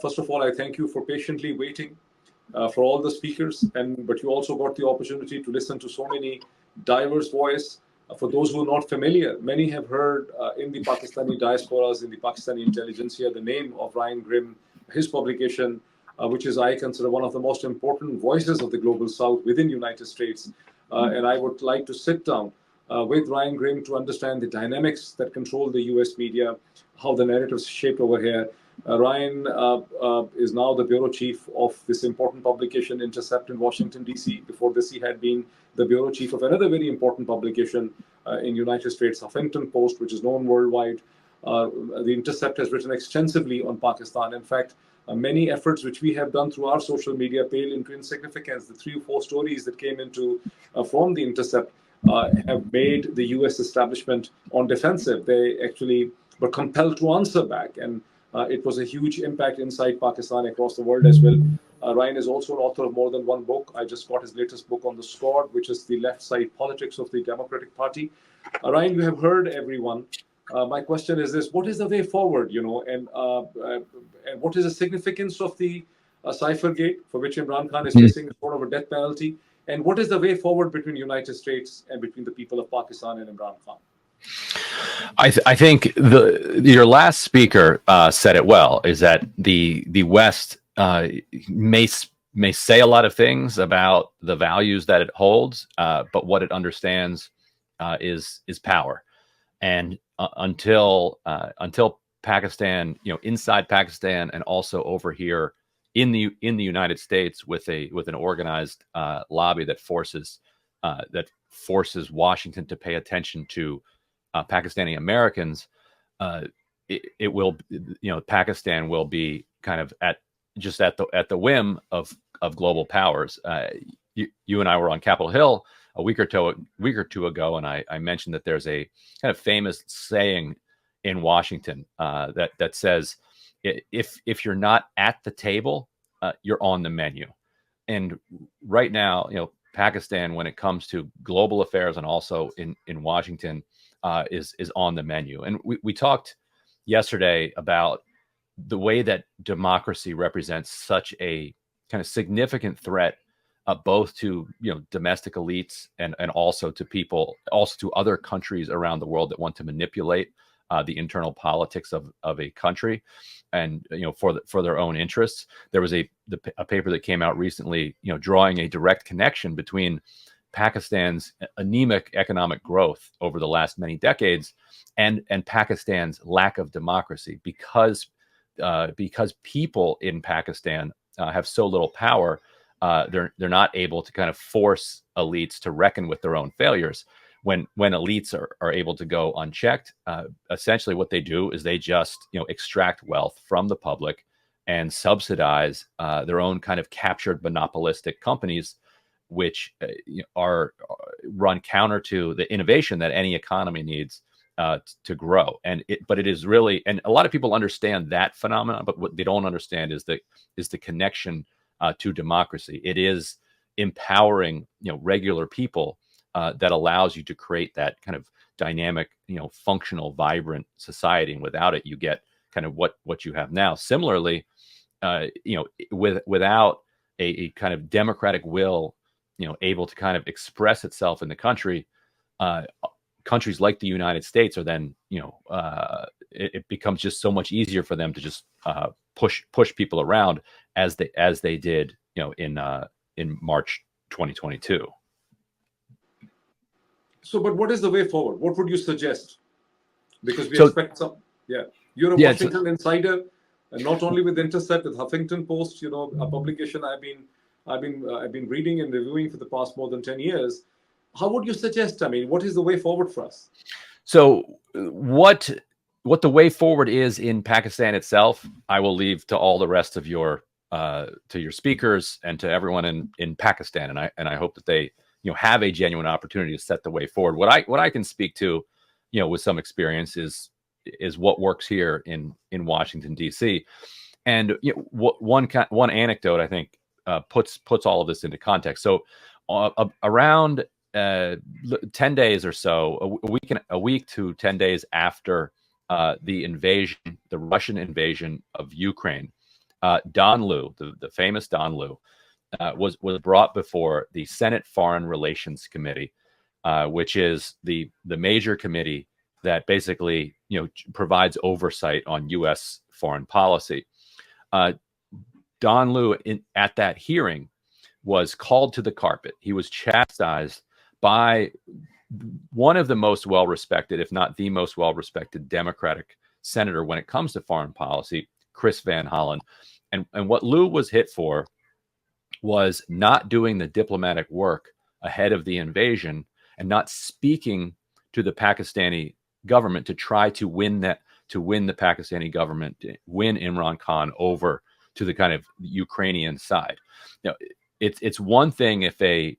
First of all, I thank you for patiently waiting for all the speakers, and but you also got the opportunity to listen to so many diverse voice. For those who are not familiar, many have heard in the Pakistani diasporas, in the Pakistani intelligentsia, the name of Ryan Grimm, his publication, which is I consider one of the most important voices of the global South within United States. And I would like to sit down with Ryan Grimm to understand the dynamics that control the U.S. media, how the narratives shaped over here. Ryan is now the bureau chief of this important publication, Intercept in Washington, D.C. Before this, he had been the bureau chief of another very important publication in United States, Huffington Post, which is known worldwide. The Intercept has written extensively on Pakistan. In fact, many efforts which we have done through our social media pale into insignificance. The 3 or 4 stories that came into from the Intercept have made the U.S. establishment on defensive. They actually were compelled to answer back, and it was a huge impact inside Pakistan, across the world as well. Ryan is also an author of more than one book. I just got his latest book on the Squad, which is the left side politics of the Democratic Party. Ryan, you have heard everyone. My question is this: what is the way forward? And what is the significance of the Cyphergate, for which Imran Khan is facing sort of a death penalty? And what is the way forward between the United States and between the people of Pakistan and Imran Khan? I think your last speaker said it well. Is that the West may say a lot of things about the values that it holds, but what it understands is power. And until Pakistan, inside Pakistan, and also over here in the United States, with an organized lobby that forces Washington to pay attention to Pakistani Americans, it will, Pakistan will be kind of at the whim of global powers. You and I were on Capitol Hill a week or two ago, and I mentioned that there's a kind of famous saying in Washington that says, if you're not at the table, you're on the menu. And right now, Pakistan, when it comes to global affairs and also in Washington, is on the menu. And we talked yesterday about the way that democracy represents such a kind of significant threat, both to domestic elites and also to people, also to other countries around the world that want to manipulate the internal politics of a country, and for their own interests. There was a paper that came out recently, drawing a direct connection between Pakistan's anemic economic growth over the last many decades and Pakistan's lack of democracy, because people in Pakistan have so little power. They're not able to kind of force elites to reckon with their own failures. When elites are able to go unchecked, essentially what they do is they just extract wealth from the public and subsidize their own kind of captured monopolistic companies, which are run counter to the innovation that any economy needs to grow. But it is really, and a lot of people understand that phenomenon, but what they don't understand is the connection to democracy. It is empowering regular people that allows you to create that kind of dynamic, functional, vibrant society. And without it, you get kind of what you have now. Similarly, without a kind of democratic will, able to kind of express itself in the country, countries like the United States are then, it becomes just so much easier for them to just push people around as they did, in March 2022. So, but what is the way forward? What would you suggest? Because we expect some. Yeah, you're a Washington insider, and not only with Intercept, with Huffington Post, a publication I've been reading and reviewing for the past more than 10 years. How would you suggest? I mean, what is the way forward for us? So, what the way forward is in Pakistan itself, I will leave to all the rest of your speakers and to everyone in Pakistan, and I hope that they have a genuine opportunity to set the way forward. What I can speak to, with some experience is what works here in Washington, D.C. And one anecdote I think puts all of this into context. So around 10 days or so, a week to 10 days after the Russian invasion of Ukraine, Don Liu, the famous Don Liu, was brought before the Senate Foreign Relations Committee, which is the major committee that basically provides oversight on U.S. foreign policy. Don Liu, at that hearing, was called to the carpet. He was chastised by one of the most well-respected, if not the most well-respected, Democratic senator when it comes to foreign policy, Chris Van Hollen. And what Liu was hit for was not doing the diplomatic work ahead of the invasion and not speaking to the Pakistani government to try to win the Pakistani government, win Imran Khan over to the kind of Ukrainian side. It's one thing if a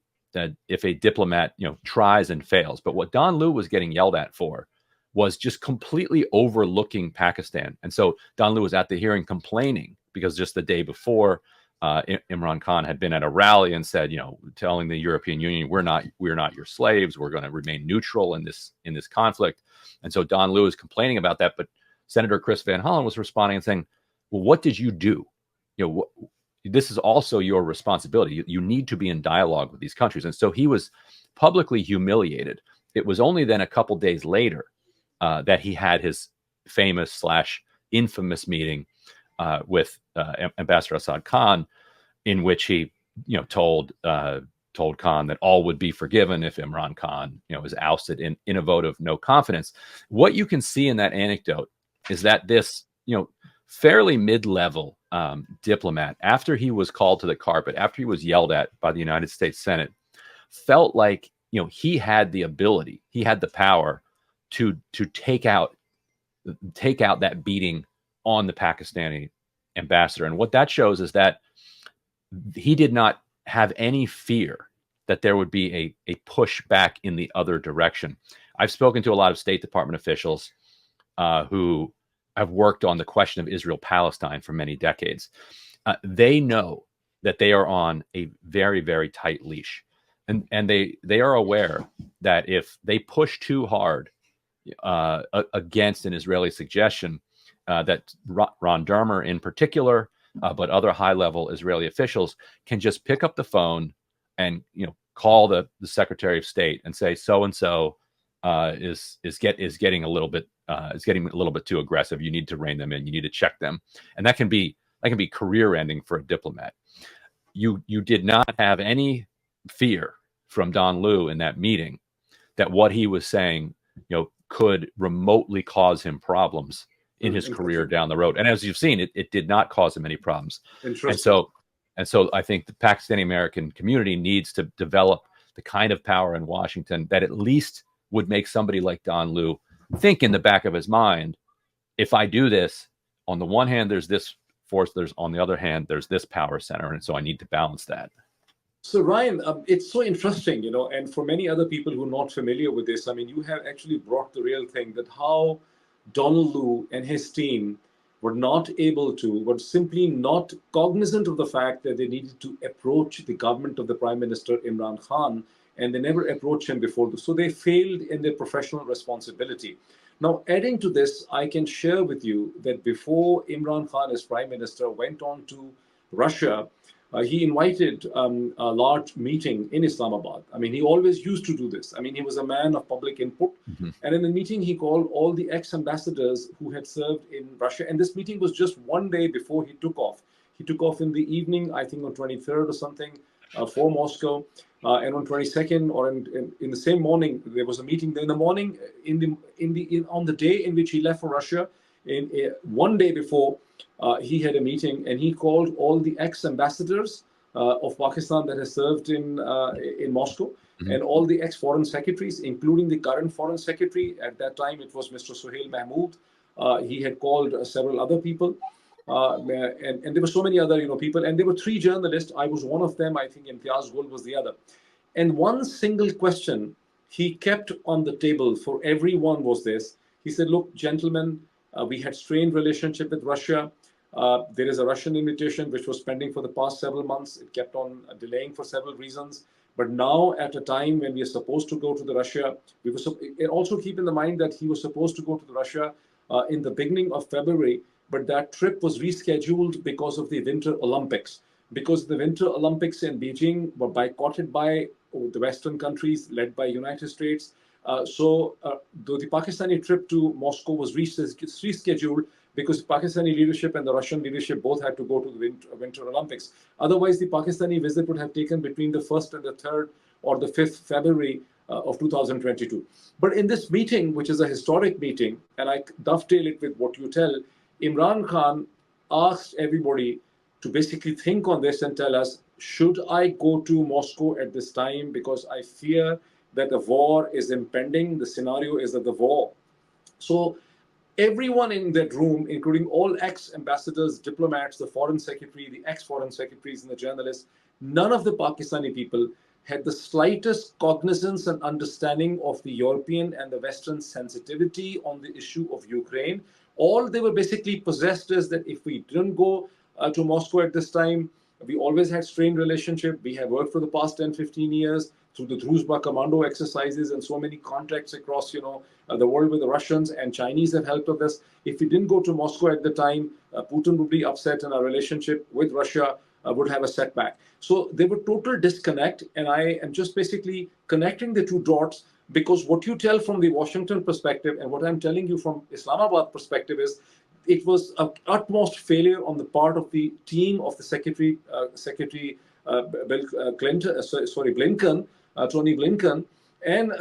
diplomat tries and fails, but what Don Liu was getting yelled at for was just completely overlooking Pakistan. And so Don Liu was at the hearing complaining because just the day before, Imran Khan had been at a rally and said, telling the European Union, we're not your slaves. We're going to remain neutral in this conflict. And so Don Liu is complaining about that. But Senator Chris Van Hollen was responding and saying, well, what did you do? This is also your responsibility. You need to be in dialogue with these countries. And so he was publicly humiliated. It was only then a couple days later that he had his famous / infamous meeting with Ambassador Assad Khan, in which he told Khan that all would be forgiven if Imran Khan is ousted in a vote of no confidence. What you can see in that anecdote is that this fairly mid-level diplomat, after he was called to the carpet, after he was yelled at by the United States Senate, felt like he had the ability, he had the power to take out that beating on the Pakistani ambassador. And what that shows is that he did not have any fear that there would be a push back in the other direction. I've spoken to a lot of State Department officials who have worked on the question of Israel-Palestine for many decades. They know that they are on a very, very tight leash. And they are aware that if they push too hard against an Israeli suggestion, that Ron Dermer in particular, but other high-level Israeli officials can just pick up the phone and call the Secretary of State and say so-and-so is getting a little bit too aggressive. You need to rein them in. You need to check them, and that can be career-ending for a diplomat. You did not have any fear from Don Liu in that meeting that what he was saying could remotely cause him problems in his career down the road. And as you've seen, it did not cause him any problems. And so I think the Pakistani American community needs to develop the kind of power in Washington that at least would make somebody like Don Liu think in the back of his mind, if I do this, on the one hand, there's this force, on the other hand, there's this power center. And so I need to balance that. So Ryan, it's so interesting, and for many other people who are not familiar with this, you have actually brought the real thing, that how Donald Liu and his team were simply not cognizant of the fact that they needed to approach the government of the Prime Minister Imran Khan, and they never approached him before this. So they failed in their professional responsibility. Now, adding to this, I can share with you that before Imran Khan as Prime Minister went on to Russia, he invited a large meeting in Islamabad. He always used to do this. He was a man of public input. Mm-hmm. And in the meeting, he called all the ex-ambassadors who had served in Russia. And this meeting was just one day before he took off. He took off in the evening, I think on 23rd or something, for Moscow. And on 22nd or in the same morning, there was a meeting. Then in the morning, on the day in which he left for Russia, one day before, he had a meeting, and he called all the ex-ambassadors of Pakistan that has served in Moscow, mm-hmm. and all the ex-foreign secretaries, including the current foreign secretary. At that time, it was Mr. Suhail Mahmood. He had called several other people, and there were so many other people. And there were 3 journalists. I was one of them. I think Imtiaz Gul was the other. And one single question he kept on the table for everyone was this. He said, "Look, gentlemen, we had strained relationship with Russia. There is a Russian invitation which was pending for the past several months. It kept on delaying for several reasons. But now, at a time when we are supposed to go to the Russia, and also keep in the mind that he was supposed to go to the Russia in the beginning of February, but that trip was rescheduled because of the Winter Olympics. Because the Winter Olympics in Beijing were boycotted by the Western countries led by United States. Though the Pakistani trip to Moscow was rescheduled because the Pakistani leadership and the Russian leadership both had to go to the Winter Olympics. Otherwise, the Pakistani visit would have taken between the 1st and the 3rd or the 5th February of 2022. But in this meeting, which is a historic meeting, and I dovetail it with what you tell, Imran Khan asked everybody to basically think on this and tell us, should I go to Moscow at this time because I fear that the war is impending? The scenario is that the war. So everyone in that room, including all ex-ambassadors, diplomats, the foreign secretary, the ex-foreign secretaries, and the journalists, none of the Pakistani people had the slightest cognizance and understanding of the European and the Western sensitivity on the issue of Ukraine. All they were basically possessed is that if we didn't go to Moscow at this time, we always had strained relationship. We have worked for the past 10, 15 years through the Druzhba commando exercises and so many contacts across, the world with the Russians and Chinese have helped with this. If we didn't go to Moscow at the time, Putin would be upset and our relationship with Russia would have a setback. So there were total disconnect, and I am just basically connecting the two dots because what you tell from the Washington perspective and what I'm telling you from Islamabad perspective is it was an utmost failure on the part of the team of the Secretary Blinken, Tony Blinken, and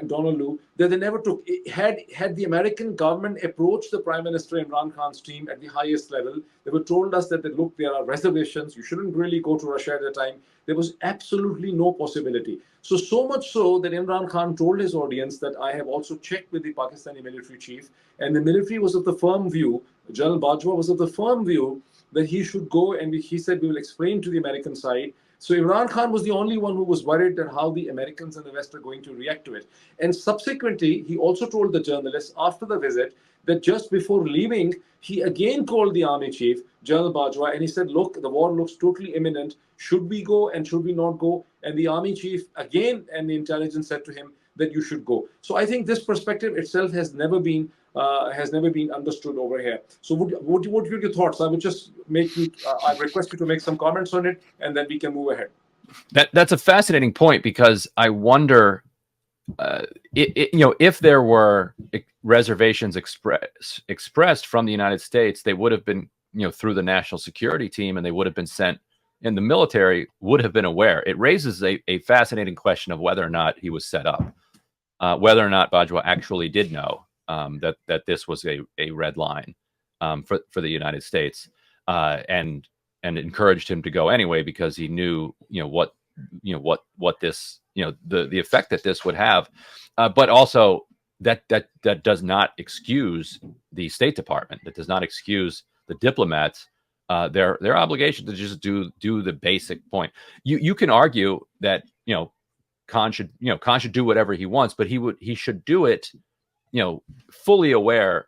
Donald Lu, that they never took. Had the American government approached the Prime Minister Imran Khan's team at the highest level, they were told us that, look, there are reservations. You shouldn't really go to Russia at the time. There was absolutely no possibility. So much so that Imran Khan told his audience that I have also checked with the Pakistani military chief, and the military was of the firm view, General Bajwa was of the firm view that he should go, and he said we will explain to the American side. So Imran Khan was the only one who was worried that how the Americans and the West are going to react to it. And subsequently, he also told the journalists after the visit that just before leaving, he again called the army chief, General Bajwa, and he said, look, the war looks totally imminent. Should we go and should we not go? And the army chief again and the intelligence said to him that you should go. So I think this perspective itself has never been understood over here. So what are your thoughts? I would just I request you to make some comments on it, and then we can move ahead. That's a fascinating point because I wonder, if there were reservations expressed from the United States, they would have been, through the national security team, and they would have been sent, and the military would have been aware. It raises a fascinating question of whether or not he was set up, whether or not Bajwa actually did know that this was a red line for the United States, and encouraged him to go anyway because he knew what this the effect that this would have, but also that does not excuse the State Department. That does not excuse the diplomats their obligation to just do the basic point. You can argue that Khan should do whatever he wants, but he should do it fully aware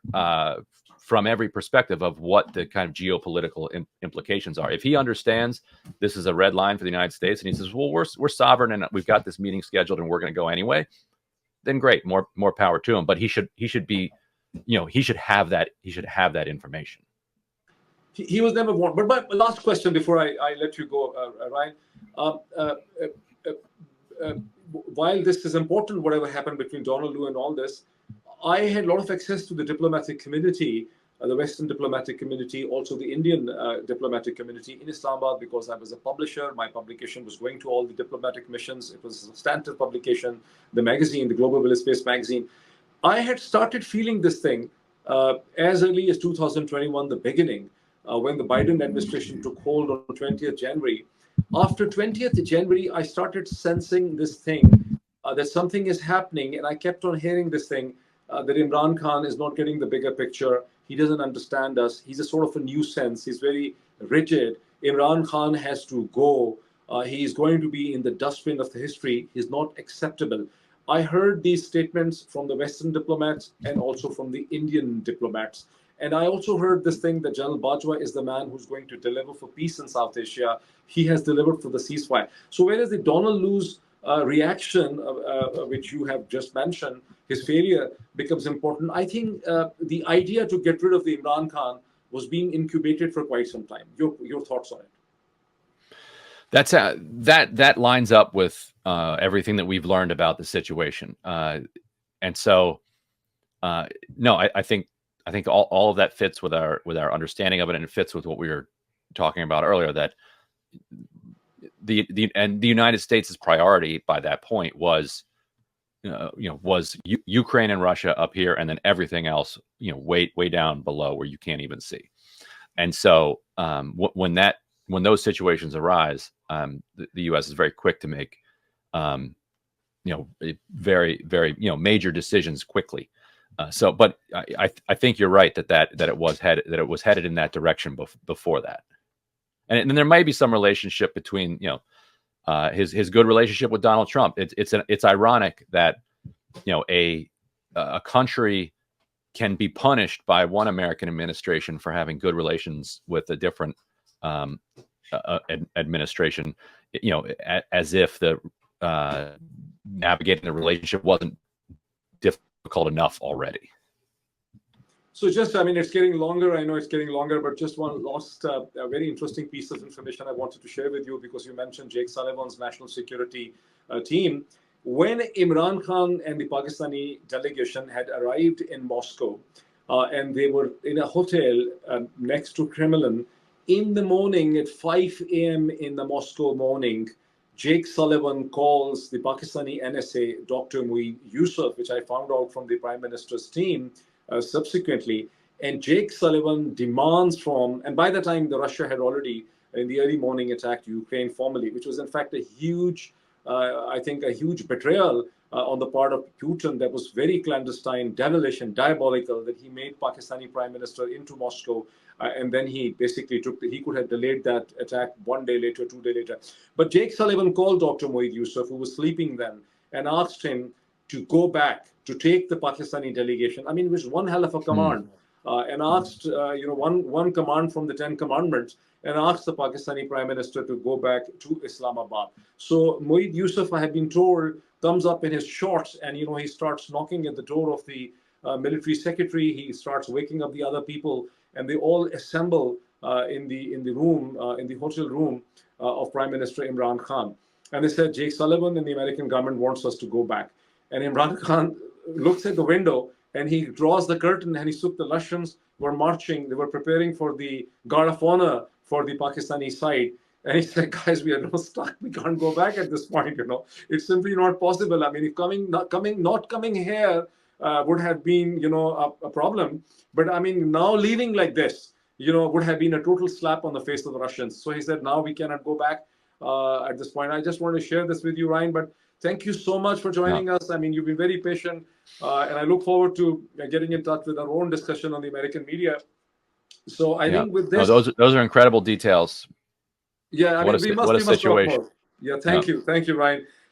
from every perspective of what the kind of geopolitical implications are. If he understands this is a red line for the United States, and he says, "Well, we're sovereign, and we've got this meeting scheduled, and we're going to go anyway," then great, more power to him. But he should be, he should have that information. He was never warned. But my last question before I let you go, Ryan. While this is important, whatever happened between Donald Lu and all this, I had a lot of access to the diplomatic community, the Western diplomatic community, also the Indian diplomatic community in Islamabad, because I was a publisher. My publication was going to all the diplomatic missions. It was a substantive publication, the magazine, the Global Village Space magazine. I had started feeling this thing as early as 2021, the beginning, when the Biden administration took hold on 20th January. After 20th January, I started sensing this thing, that something is happening, and I kept on hearing this thing, that Imran Khan is not getting the bigger picture. He doesn't understand us. He's a sort of a nuisance. He's very rigid. Imran Khan has to go. He is going to be in the dustbin of the history. He's not acceptable. I heard these statements from the Western diplomats and also from the Indian diplomats. And I also heard this thing that General Bajwa is the man who's going to deliver for peace in South Asia. He has delivered for the ceasefire. So whereas the Donald Lu's reaction, which you have just mentioned, his failure becomes important. I think the idea to get rid of the Imran Khan was being incubated for quite some time. Your thoughts on it? That's that lines up with everything that we've learned about the situation, and so no, I think all of that fits with our understanding of it, and it fits with what we were talking about earlier. That the United States' priority by that point was Ukraine and Russia up here, and then everything else way down below where you can't even see. And so when those situations arise, the U.S. is very quick to make very major decisions quickly. But I think you're right that it was headed in that direction before that, and there might be some relationship between his good relationship with Donald Trump. It's ironic that a country can be punished by one American administration for having good relations with a different administration, as if the navigating the relationship wasn't difficult enough already. So it's getting longer. I know it's getting longer, but just one last a very interesting piece of information I wanted to share with you, because you mentioned Jake Sullivan's national security team. When Imran Khan and the Pakistani delegation had arrived in Moscow, and they were in a hotel next to Kremlin, in the morning at 5 a.m. in the Moscow morning, Jake Sullivan calls the Pakistani NSA, Dr. Moeed Yusuf, which I found out from the Prime Minister's team subsequently. And Jake Sullivan demands from, and by the time Russia had already, in the early morning, attacked Ukraine formally, which was in fact a huge, I think, a huge betrayal on the part of Putin that was very clandestine, devilish, and diabolical, that he made Pakistani Prime Minister into Moscow. And then he basically he could have delayed that attack 1 day later, 2 days later. But Jake Sullivan called Dr. Moeed Yusuf, who was sleeping then, and asked him to go back to take the Pakistani delegation. It was one hell of a command. And asked, one command from the 10 commandments, and asked the Pakistani Prime Minister to go back to Islamabad. So Moeed Yusuf, I have been told, comes up in his shorts, and he starts knocking at the door of the military secretary. He starts waking up the other people, and they all assemble in the room, in the hotel room of Prime Minister Imran Khan. And they said, Jake Sullivan and the American government wants us to go back. And Imran Khan looks at the window, and he draws the curtain, and he took the Russians were marching. They were preparing for the Guard of Honor for the Pakistani side. And he said, guys, we are not stuck. We can't go back at this point. It's simply not possible. If not coming here would have been, a problem. But now leaving like this, would have been a total slap on the face of the Russians. So he said, now we cannot go back at this point. I just want to share this with you, Ryan. But thank you so much for joining us. You've been very patient, and I look forward to getting in touch with our own discussion on the American media. So I think with this, those are incredible details. Yeah, what a situation. Yeah, thank you, Ryan.